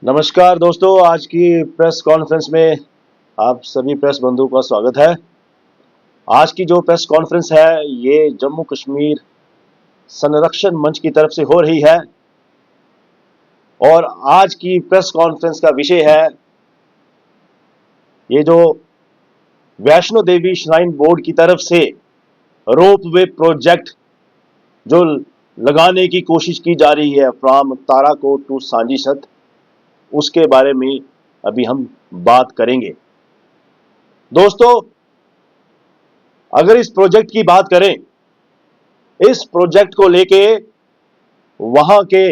नमस्कार दोस्तों, आज की प्रेस कॉन्फ्रेंस में आप सभी प्रेस बंधुओं का स्वागत है। आज की जो प्रेस कॉन्फ्रेंस है ये जम्मू कश्मीर संरक्षण मंच की तरफ से हो रही है और आज की प्रेस कॉन्फ्रेंस का विषय है ये जो वैष्णो देवी श्राइन बोर्ड की तरफ से रोपवे प्रोजेक्ट जो लगाने की कोशिश की जा रही है फ्रॉम ताराकोट टू सांजीछत, उसके बारे में अभी हम बात करेंगे। दोस्तों, अगर इस प्रोजेक्ट की बात करें, इस प्रोजेक्ट को लेके वहां के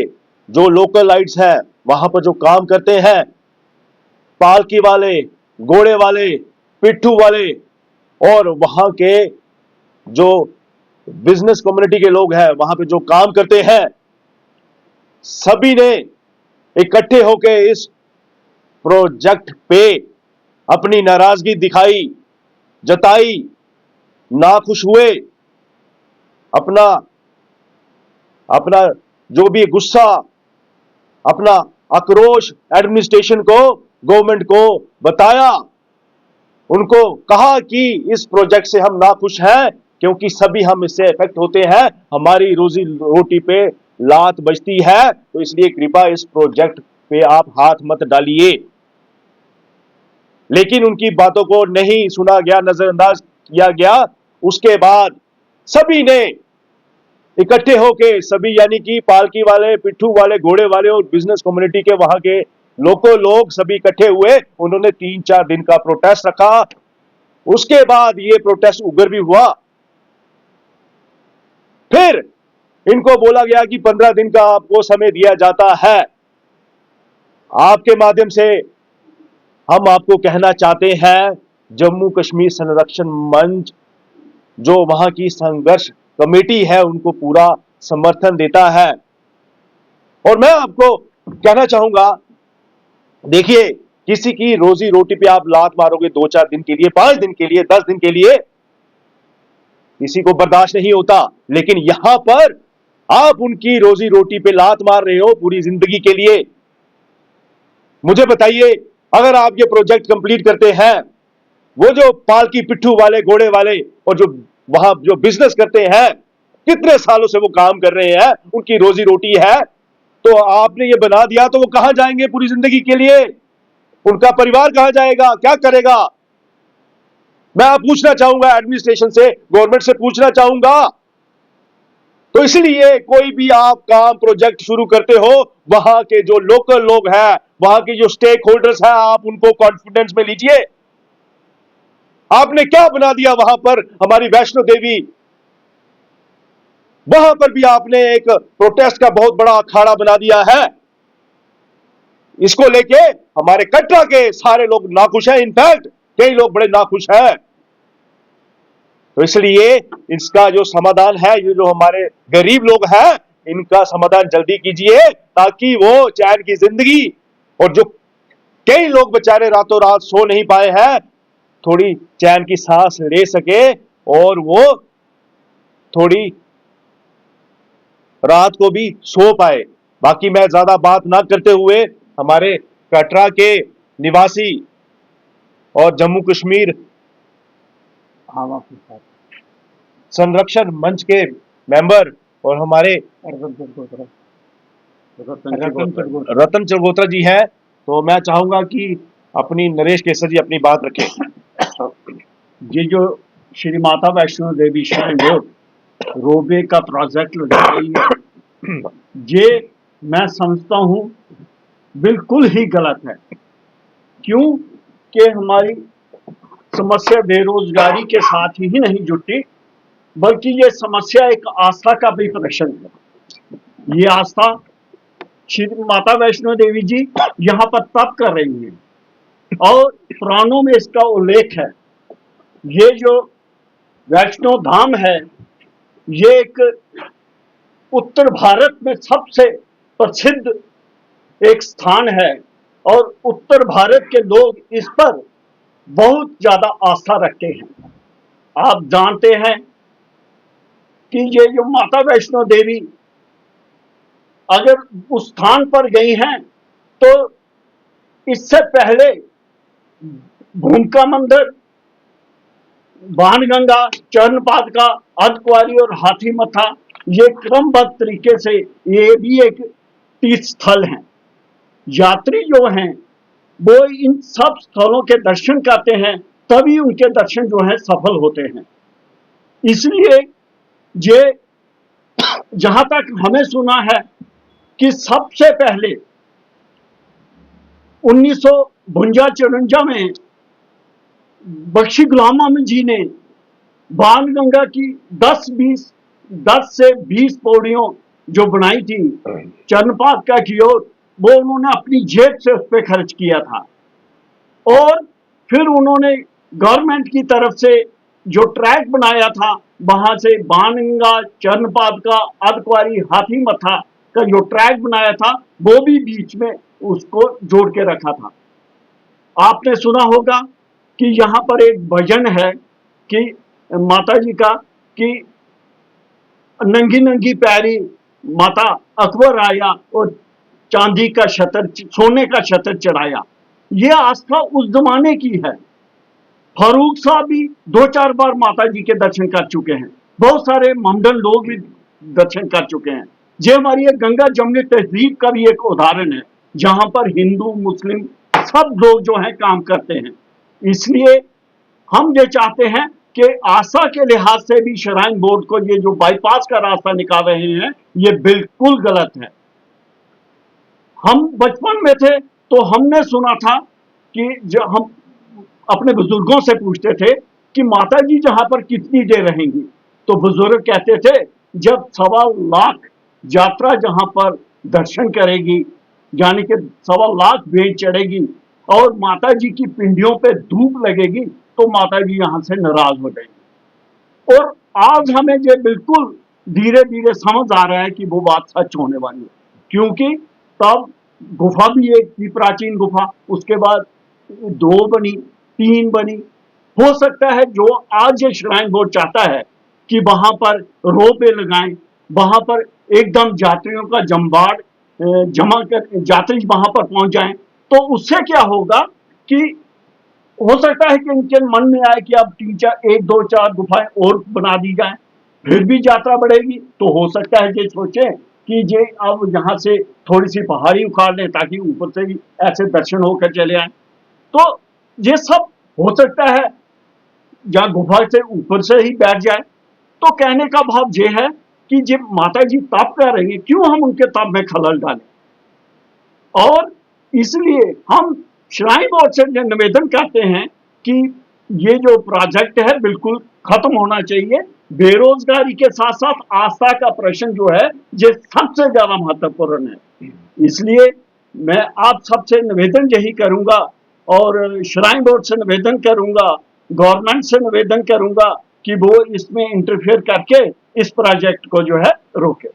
जो लोकलाइट्स हैं, वहां पर जो काम करते हैं, पालकी वाले, घोड़े वाले, पिट्ठू वाले और वहां के जो बिजनेस कम्युनिटी के लोग हैं, वहां पे जो काम करते हैं, सभी ने इकट्ठे होकर इस प्रोजेक्ट पे अपनी नाराजगी दिखाई, जताई, नाखुश हुए, अपना अपना जो भी गुस्सा, अपना आक्रोश एडमिनिस्ट्रेशन को, गवर्नमेंट को बताया। उनको कहा कि इस प्रोजेक्ट से हम नाखुश हैं क्योंकि सभी हम इससे इफेक्ट होते हैं, हमारी रोजी रोटी पे लात बजती है, तो इसलिए कृपया इस प्रोजेक्ट पे आप हाथ मत डालिए। लेकिन उनकी बातों को नहीं सुना गया, नजरअंदाज किया गया। उसके बाद सभी ने इकट्ठे होके, सभी यानी कि पालकी वाले, पिट्ठू वाले, घोड़े वाले और बिजनेस कम्युनिटी के वहां के लोकल लोग सभी इकट्ठे हुए। उन्होंने 3-4 दिन का प्रोटेस्ट रखा। उसके बाद ये प्रोटेस्ट उग्र भी हुआ। फिर इनको बोला गया कि 15 दिन का आपको समय दिया जाता है। आपके माध्यम से हम आपको कहना चाहते हैं, जम्मू कश्मीर संरक्षण मंच जो वहां की संघर्ष कमेटी है उनको पूरा समर्थन देता है। और मैं आपको कहना चाहूंगा, देखिए, किसी की रोजी रोटी पे आप लात मारोगे 2-4 दिन के लिए, 5 दिन के लिए, 10 दिन के लिए, किसी को बर्दाश्त नहीं होता। लेकिन यहां पर आप उनकी रोजी रोटी पे लात मार रहे हो पूरी जिंदगी के लिए। मुझे बताइए, अगर आप ये प्रोजेक्ट कंप्लीट करते हैं, वो जो पालकी, पिट्ठू वाले, घोड़े वाले और जो वहां जो बिजनेस करते हैं, कितने सालों से वो काम कर रहे हैं, उनकी रोजी रोटी है, तो आपने ये बना दिया तो वो कहां जाएंगे पूरी जिंदगी के लिए? उनका परिवार कहां जाएगा, क्या करेगा? मैं आप पूछना चाहूंगा एडमिनिस्ट्रेशन से, गवर्नमेंट से पूछना चाहूंगा। तो इसलिए कोई भी आप काम प्रोजेक्ट शुरू करते हो, वहां के जो लोकल लोग हैं, वहां के जो स्टेक होल्डर्स हैं, आप उनको कॉन्फिडेंस में लीजिए। आपने क्या बना दिया वहां पर हमारी वैष्णो देवी? वहां पर भी आपने एक प्रोटेस्ट का बहुत बड़ा अखाड़ा बना दिया है। इसको लेके हमारे कटरा के सारे लोग नाखुश हैं। इनफैक्ट कई लोग बड़े नाखुश हैं। तो इसलिए इसका जो समाधान है, ये जो हमारे गरीब लोग हैं, इनका समाधान जल्दी कीजिए ताकि वो चैन की जिंदगी, और जो कई लोग बेचारे रातों रात सो नहीं पाए हैं, थोड़ी चैन की सांस ले सके और वो थोड़ी रात को भी सो पाए। बाकी मैं ज्यादा बात ना करते हुए हमारे कटरा के निवासी और जम्मू कश्मीर संरक्षण मंच के मेंबर और हमारे रतन चरगोत्रा जी हैं, तो मैं चाहूंगा कि अपनी नरेश केसर जी अपनी बात रखें। ये जो Shri Mata Vaishno Devi shrine board ropeway का प्रोजेक्ट लगा रही है, ये मैं समझता हूँ बिल्कुल ही गलत है। क्यों कि हमारी समस्या बेरोजगारी के साथ ही नहीं जुटी, बल्कि ये समस्या एक आस्था का भी प्रदर्शन है। ये आस्था श्री माता वैष्णो देवी जी यहाँ पर तप कर रही हैं और पुराणों में इसका उल्लेख है। ये जो वैष्णो धाम है, ये एक उत्तर भारत में सबसे प्रसिद्ध एक स्थान है और उत्तर भारत के लोग इस पर बहुत ज्यादा आस्था रखते हैं। आप जानते हैं कि ये जो माता वैष्णो देवी अगर उस स्थान पर गई हैं तो इससे पहले भूमिका मंदिर, बाणगंगा, चरणपादुका, अर्धकुंवारी और हाथी मथा, ये क्रमबद्ध तरीके से ये भी एक तीर्थ स्थल हैं। यात्री जो हैं वो इन सब स्थलों के दर्शन करते हैं, तभी उनके दर्शन जो हैं सफल होते हैं। इसलिए ये जहां तक हमें सुना है कि सबसे पहले 1952-54 में बख्शी गुलाम अहमद जी ने बाणगंगा की 10 से 20 पौड़ियों जो बनाई थी चरणपादुका की ओर, वो उन्होंने अपनी जेब से उस पर खर्च किया था। और फिर उन्होंने गवर्नमेंट की तरफ से जो ट्रैक बनाया था, वहां से बाणगंगा, चरणपादुका, अर्धकुंवारी, हाथी मथा का जो ट्रैक बनाया था, वो भी बीच में उसको जोड़ के रखा था। आपने सुना होगा कि यहाँ पर एक भजन है कि माता जी का कि नंगी नंगी पैरी माता अकबर आया और चांदी का छतर, सोने का छतर चढ़ाया। ये आस्था उस जमाने की है। फारूक साहब भी 2-4 बार माता जी के दर्शन कर चुके हैं, बहुत सारे ममडन लोग भी दर्शन कर चुके हैं। ये हमारी गंगा जमुनी तहजीब का भी एक उदाहरण है, जहां पर हिंदू मुस्लिम सब लोग जो हैं काम करते हैं। इसलिए हम ये चाहते हैं कि आस्था के लिहाज से भी श्राइन बोर्ड को ये जो बाईपास का रास्ता निकाल रहे हैं, ये बिल्कुल गलत है। हम बचपन में थे तो हमने सुना था कि जब हम अपने बुजुर्गों से पूछते थे कि माता जी जहां पर कितनी देर रहेंगी, तो बुजुर्ग कहते थे जब 1.25 लाख यात्रा जहां पर दर्शन करेगी, यानी कि 1.25 लाख भेंट चढ़ेगी और माता जी की पिंडियों पे धूप लगेगी, तो माता जी यहां से नाराज हो जाएंगी। और आज हमें ये बिल्कुल धीरे धीरे समझ आ रहा है कि वो बात सच होने वाली है, क्योंकि तब गुफा भी एक थी, प्राचीन गुफा, उसके बाद 2 बनी, 3 बनी। हो सकता है जो आज ये श्राइन बोर्ड चाहता है कि वहां पर रोपवे लगाएं, वहां पर एकदम यात्रियों का जमवाड़ जमा कर यात्री वहां पर पहुंच जाएं, तो उससे क्या होगा कि हो सकता है कि इनके मन में आए कि अब 1, 2, 4 गुफाएं और बना दी जाएं, फिर भी यात्रा बढ़ेगी। तो हो सकता है ये सोचें कि ये अब यहाँ से थोड़ी सी पहाड़ी उखाड़ लें ताकि ऊपर से भी ऐसे दर्शन होकर चले आए। तो ये सब हो सकता है या गुफा से ऊपर से ही बैठ जाए। तो कहने का भाव ये है कि जब माता जी तप कर रही है, क्यों हम उनके तप में खलल डालें। और इसलिए हम श्राइन बोर्ड से निवेदन करते हैं कि ये जो प्रोजेक्ट है बिल्कुल खत्म होना चाहिए। बेरोजगारी के साथ साथ आस्था का प्रश्न जो है ये सबसे ज्यादा महत्वपूर्ण है। इसलिए मैं आप सबसे निवेदन यही करूंगा और श्राइन बोर्ड से निवेदन करूंगा, गवर्नमेंट से निवेदन करूंगा कि वो इसमें इंटरफेयर करके इस प्रोजेक्ट को जो है रोके।